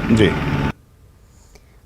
जी।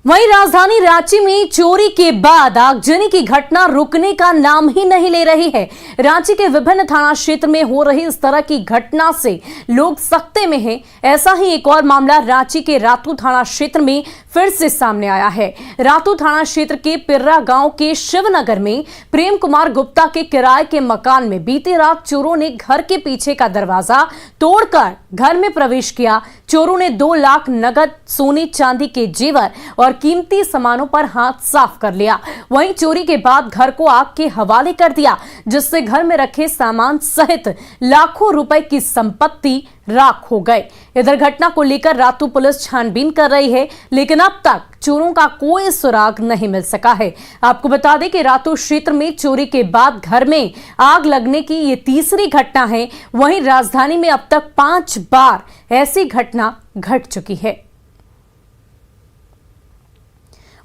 वहीं राजधानी रांची में चोरी के बाद आगजनी की घटना रुकने का नाम ही नहीं ले रही है। रांची के विभिन्न थाना क्षेत्र में हो रही इस तरह की घटना से लोग सख्ते में हैं। ऐसा ही एक और मामला रांची के रातू थाना क्षेत्र में फिर से सामने आया है। रातू थाना क्षेत्र के पिर्रा गांव के शिवनगर में प्रेम कुमार गुप्ता के किराए के मकान में बीती रात चोरों ने घर के पीछे का दरवाजा तोड़कर घर में प्रवेश किया। चोरों ने 2 लाख नगद, सोने चांदी के जेवर और कीमती सामानों पर हाथ साफ कर लिया। वहीं चोरी के बाद घर को आग के हवाले कर दिया, जिससे घर में रखे सामान सहित लाखों रुपए की संपत्ति राख हो गए। इधर घटना को लेकर रातू पुलिस छानबीन कर रही है, लेकिन अब तक चोरों का कोई सुराग नहीं मिल सका है। आपको बता दें कि रातू क्षेत्र में चोरी के बाद घर में आग लगने की ये तीसरी घटना है। वहीं राजधानी में अब तक 5 बार ऐसी घटना घट चुकी है।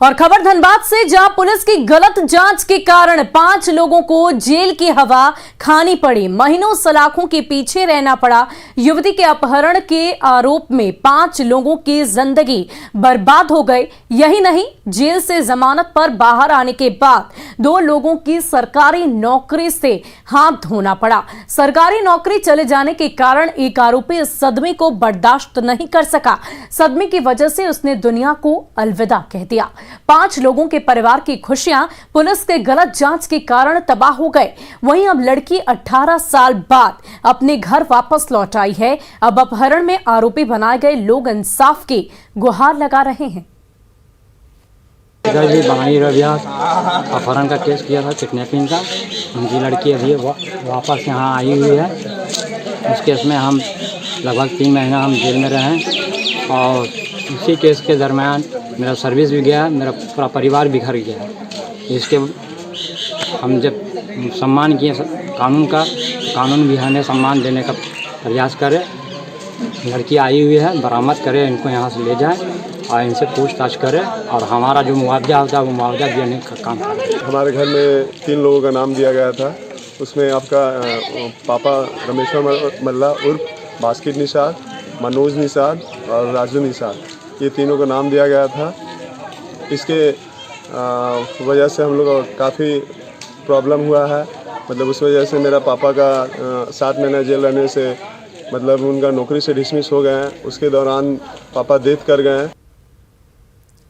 और खबर धनबाद से, जहां पुलिस की गलत जांच के कारण 5 लोगों को जेल की हवा खानी पड़ी। महीनों सलाखों के पीछे रहना पड़ा। युवती के अपहरण के आरोप में 5 लोगों की जिंदगी बर्बाद हो गई। यही नहीं, जेल से जमानत पर बाहर आने के बाद 2 लोगों की सरकारी नौकरी से हाथ धोना पड़ा। सरकारी नौकरी चले जाने के कारण एक आरोपी इस सदमे को बर्दाश्त नहीं कर सका। सदमे की वजह से उसने दुनिया को अलविदा कह दिया। 5 लोगों के परिवार की खुशियां पुलिस के गलत जांच के कारण तबाह हो गए। वहीं अब लड़की 18 साल बाद अपने घर वापस लौट आई है। अब अपहरण में आरोपी बनाए गए लोग इंसाफ की गुहार लगा रहे हैं। बानी रविया अपहरण का केस किया था, किडनैपिंग का। उनकी लड़की अभी वापस यहाँ आई हुई है। उस केस में हम लगभग 3 महीना हम जेल में रहे और इसी केस के दरमियान मेरा सर्विस भी गया, मेरा पूरा परिवार बिखर गया। इसके हम जब सम्मान किए कानून का, कानून भी हमें सम्मान देने का प्रयास करे। लड़की आई हुई है, बरामद करे, इनको यहाँ से ले जाए और इनसे पूछताछ करे और हमारा जो मुआवजा होता है वो मुआवजा देने का काम करे। हमारे घर में 3 लोगों का नाम दिया गया था। उसमें आपका पापा रमेश्वर मल्ला उर्फ बास्केट निषाद, मनोज निषाद और राजू निषाद, ये तीनों का नाम दिया गया था। इसके वजह से हम लोग काफ़ी प्रॉब्लम हुआ है। मतलब उस वजह से मेरा पापा का 7 महीना जेल रहने से मतलब उनका नौकरी से डिसमिस हो गए हैं। उसके दौरान पापा डेथ कर गए हैं।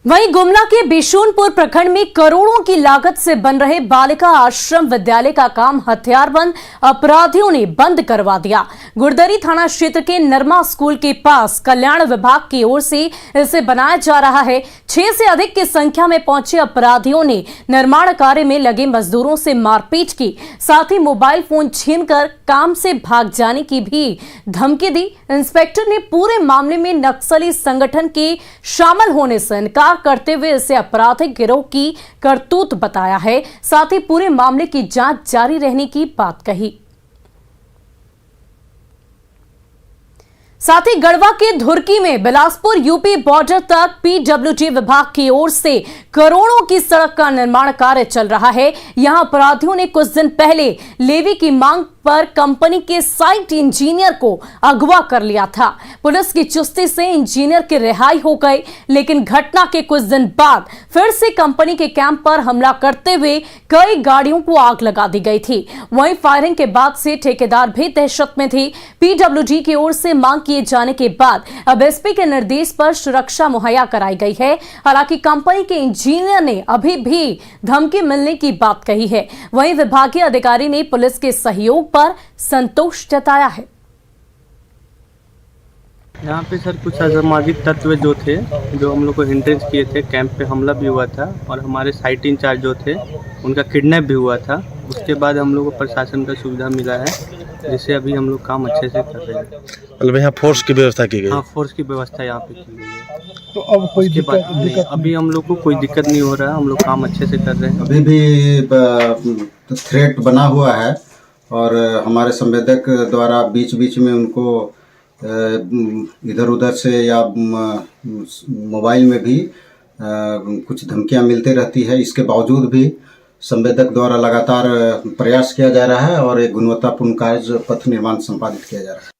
वहीं गुमला के बिशुनपुर प्रखंड में करोड़ों की लागत से बन रहे बालिका आश्रम विद्यालय का काम हथियारबंद अपराधियों ने बंद करवा दिया। गुड़दरी थाना क्षेत्र के नरमा स्कूल के पास कल्याण विभाग की ओर से इसे बनाया जा रहा है। 6 से अधिक की संख्या में पहुंचे अपराधियों ने निर्माण कार्य में लगे मजदूरों से मारपीट की, साथ ही मोबाइल फोन छीनकर काम से भाग जाने की भी धमकी दी। इंस्पेक्टर ने पूरे मामले में नक्सली संगठन के शामिल होने से इनकार करते हुए इसे आपराधिक गिरोह की करतूत बताया है। साथ ही पूरे मामले की जांच जारी रहने की बात कही। साथ ही गढ़वा के धुरकी में बिलासपुर यूपी बॉर्डर तक पीडब्ल्यूडी विभाग की ओर से करोड़ों की सड़क का निर्माण कार्य चल रहा है। यहां अपराधियों ने कुछ दिन पहले लेवी की मांग पर कंपनी के साइट इंजीनियर को अगवा कर लिया था। पुलिस की चुस्ती से इंजीनियर की रिहाई हो गई, लेकिन घटना के कुछ दिन बाद फिर से कंपनी के कैंप पर हमला करते हुए कई गाड़ियों को आग लगा दी गई थी। वहीं फायरिंग के बाद से ठेकेदार भी दहशत में थे। पीडब्ल्यूडी की ओर से मांग किए जाने के बाद अब एसपी के निर्देश पर सुरक्षा मुहैया कराई गई है। हालांकि कंपनी के इंजीनियर ने अभी भी धमकी मिलने की बात कही है। वहीं विभागीय अधिकारी ने पुलिस के सहयोग पर संतोष जताया है। यहाँ पे सर कुछ असामाजिक तत्व जो थे, जो हम लोग को हिंड्रेंस किए थे, कैंप पे हमला भी हुआ था और हमारे साइट इंचार्ज जो थे उनका किडनैप भी हुआ था। उसके बाद हम लोग को प्रशासन का सुविधा मिला है, जिससे अभी हम लोग काम अच्छे से कर रहे हैं। मतलब यहाँ फोर्स की व्यवस्था की गई? हाँ, फोर्स की व्यवस्था यहाँ पे की गई है। तो अब कोई दिक्कत अभी हम लोग को कोई दिक्कत नहीं हो रहा है, हम लोग काम अच्छे से कर रहे हैं। अभी भी थ्रेट बना हुआ है और हमारे संवेदक द्वारा बीच बीच में उनको इधर उधर से या मोबाइल में भी कुछ धमकियां मिलती रहती है। इसके बावजूद भी संवेदक द्वारा लगातार प्रयास किया जा रहा है और एक गुणवत्तापूर्ण कार्य पथ निर्माण संपादित किया जा रहा है।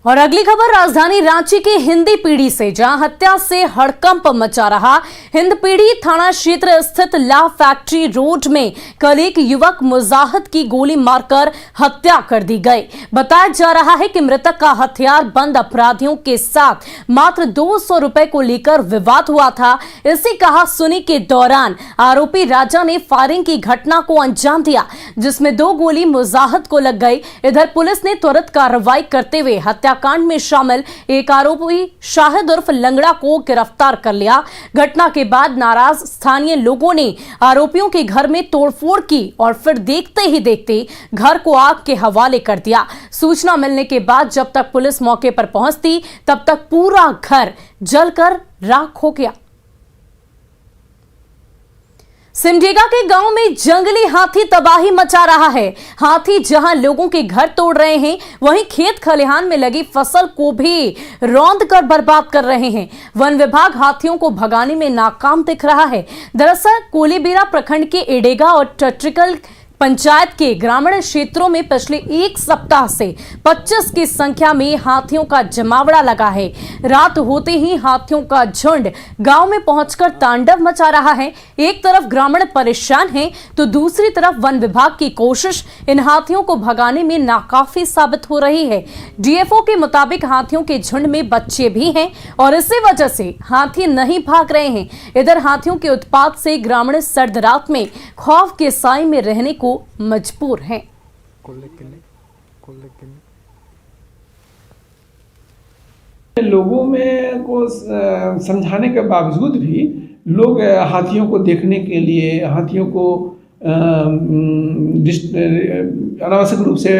और अगली खबर राजधानी रांची की हिंदी पीढ़ी से, जहां हत्या से हड़कंप मचा रहा। हिंद पीढ़ी थाना क्षेत्र स्थित ला फैक्ट्री रोड में कल एक युवक मुजाहिद की गोली मारकर हत्या कर दी गई। बताया जा रहा है कि मृतक का हथियार बंद अपराधियों के साथ मात्र 200 रुपए को लेकर विवाद हुआ था। इसी कहासुनी के दौरान आरोपी राजा ने फायरिंग की घटना को अंजाम दिया, जिसमें 2 गोली मुजाहिद को लग गई। इधर पुलिस ने त्वरित कार्रवाई करते हुए हत्याकांड में शामिल एक आरोपी शाहिद उर्फ लंगड़ा को गिरफ्तार कर लिया। घटना के बाद नाराज स्थानीय लोगों ने आरोपियों के घर में तोड़फोड़ की और फिर देखते ही देखते घर को आग के हवाले कर दिया। सूचना मिलने के बाद जब तक पुलिस मौके पर पहुंचती तब तक पूरा घर जलकर राख हो गया। सिमडेगा के गांव में जंगली हाथी तबाही मचा रहा है। हाथी जहां लोगों के घर तोड़ रहे हैं, वहीं खेत खलिहान में लगी फसल को भी रौंद कर बर्बाद कर रहे हैं। वन विभाग हाथियों को भगाने में नाकाम दिख रहा है। दरअसल कोलीबीरा प्रखंड के एडेगा और टट्रिकल पंचायत के ग्रामीण क्षेत्रों में पिछले 1 सप्ताह से 25 की संख्या में हाथियों का जमावड़ा लगा है। रात होते ही हाथियों का झुंड गांव में पहुंचकर तांडव मचा रहा है। एक तरफ ग्रामीण परेशान हैं, तो दूसरी तरफ वन विभाग की कोशिश इन हाथियों को भगाने में नाकाफी साबित हो रही है। डीएफओ के मुताबिक हाथियों के झुंड में बच्चे भी हैं और इसी वजह से हाथी नहीं भाग रहे हैं। इधर हाथियों के उत्पात से ग्रामीण सर्द रात में खौफ के साए में रहने को मजबूर हैं। लोगों में को समझाने के बावजूद भी लोग हाथियों को देखने के लिए, हाथियों को अनावश्यक रूप से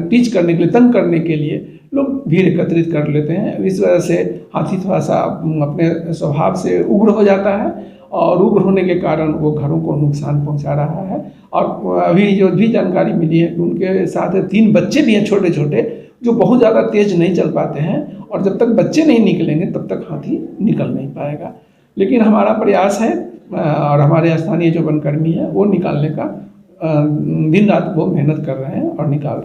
टीच करने के लिए, तंग करने के लिए लोग भीड़ एकत्रित कर लेते हैं। इस वजह से हाथी थोड़ा सा अपने स्वभाव से उग्र हो जाता है और उग्र होने के कारण वो घरों को नुकसान पहुंचा रहा है। और अभी जो भी जानकारी मिली है कि उनके साथ 3 बच्चे भी हैं छोटे छोटे, जो बहुत ज़्यादा तेज नहीं चल पाते हैं और जब तक बच्चे नहीं निकलेंगे तब तक हाथी निकल नहीं पाएगा। लेकिन हमारा प्रयास है और हमारे स्थानीय जो वनकर्मी है वो निकालने का दिन रात वो मेहनत कर रहे हैं और निकाल।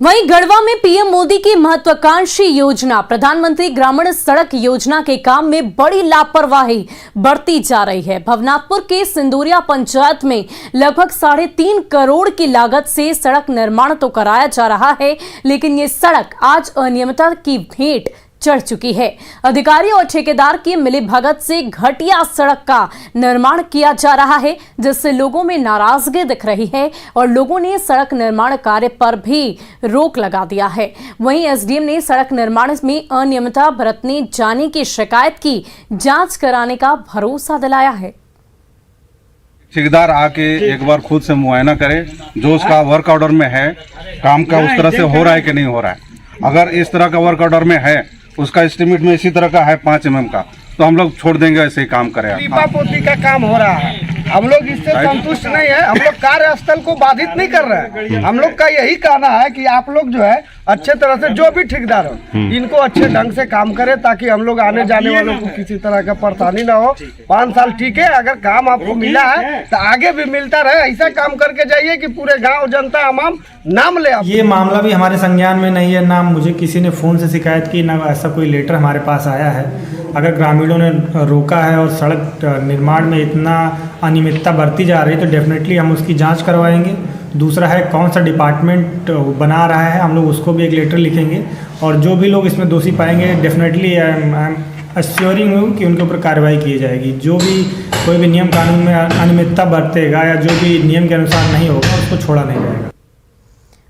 वहीं गढ़वा में पीएम मोदी की महत्वाकांक्षी योजना प्रधानमंत्री ग्रामीण सड़क योजना के काम में बड़ी लापरवाही बरती जा रही है। भवनाथपुर के सिंदूरिया पंचायत में लगभग 3.5 करोड़ की लागत से सड़क निर्माण तो कराया जा रहा है, लेकिन ये सड़क आज अनियमितता की भेंट चढ़ चुकी है। अधिकारी और ठेकेदार की मिलीभगत से घटिया सड़क का निर्माण किया जा रहा है, जिससे लोगों में नाराजगी दिख रही है और लोगों ने सड़क निर्माण कार्य पर भी रोक लगा दिया है। वहीं एसडीएम ने सड़क निर्माण में अनियमितता बरतने जाने की शिकायत की जांच कराने का भरोसा दिलाया है। ठेकेदार आके एक बार खुद से मुआयना करे, जो उसका वर्क ऑर्डर में है काम का उस तरह से हो रहा है कि नहीं हो रहा है। अगर इस तरह का वर्क ऑर्डर में है, उसका एस्टिमेट में इसी तरह का है 5 mm का, तो हम लोग छोड़ देंगे, ऐसे ही काम करें। लीपा पोती का काम हो रहा है, हम लोग इससे संतुष्ट नहीं है। हम लोग कार्यस्थल को बाधित नहीं कर रहे हैं। हम लोग का यही कहना है कि आप लोग जो है अच्छे तरह से, जो भी ठेकेदार हो, इनको अच्छे ढंग से काम करें ताकि हम लोग आने जाने वालों को किसी तरह का परेशानी ना हो। 5 साल ठीक है, अगर काम आपको मिला है तो आगे भी मिलता रहे। ऐसा काम करके जाइए कि पूरे गाँव जनता हमाम नाम ले। ये मामला भी हमारे संज्ञान में नहीं है, ना मुझे किसी ने फ़ोन से शिकायत की, ना ऐसा कोई लेटर हमारे पास आया है। अगर ग्रामीणों ने रोका है और सड़क निर्माण में इतना अनियमितता बरती जा रही है तो डेफिनेटली हम उसकी जांच करवाएंगे। दूसरा है कौन सा डिपार्टमेंट बना रहा है, हम लोग उसको भी एक लेटर लिखेंगे और जो भी लोग इसमें दोषी पाएंगे डेफिनेटली आई एम अश्योरिंग हूँ कि उनके ऊपर कार्रवाई की जाएगी। जो भी कोई भी नियम कानून में अनियमितता बरतेगा या जो भी नियम के अनुसार नहीं होगा उसको छोड़ा नहीं जाएगा।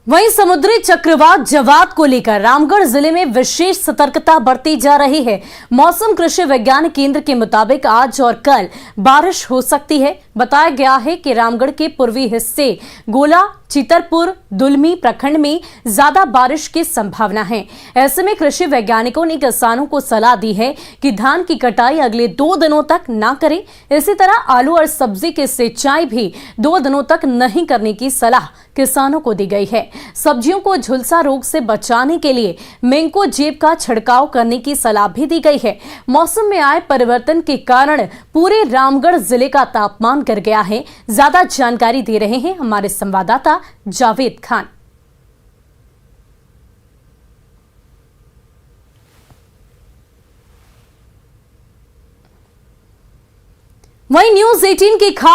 वहीं समुद्री चक्रवात जवाद को लेकर रामगढ़ जिले में विशेष सतर्कता बरती जा रही है। मौसम कृषि विज्ञान केंद्र के मुताबिक आज और कल बारिश हो सकती है। बताया गया है कि रामगढ़ के पूर्वी हिस्से गोला, चितरपुर, दुलमी प्रखंड में ज्यादा बारिश की संभावना है। ऐसे में कृषि वैज्ञानिकों ने किसानों को सलाह दी है कि धान की कटाई अगले 2 दिनों तक ना करें। इसी तरह आलू और सब्जी की सिंचाई भी 2 दिनों तक नहीं करने की सलाह किसानों को दी गई है। सब्जियों को झुलसा रोग से बचाने के लिए मैंको जेब का छिड़काव करने की सलाह भी दी गई है। मौसम में आए परिवर्तन के कारण पूरे रामगढ़ जिले का तापमान गिर गया है। ज्यादा जानकारी दे रहे हैं हमारे संवाददाता जावेद खान। वहीं न्यूज 18 की खास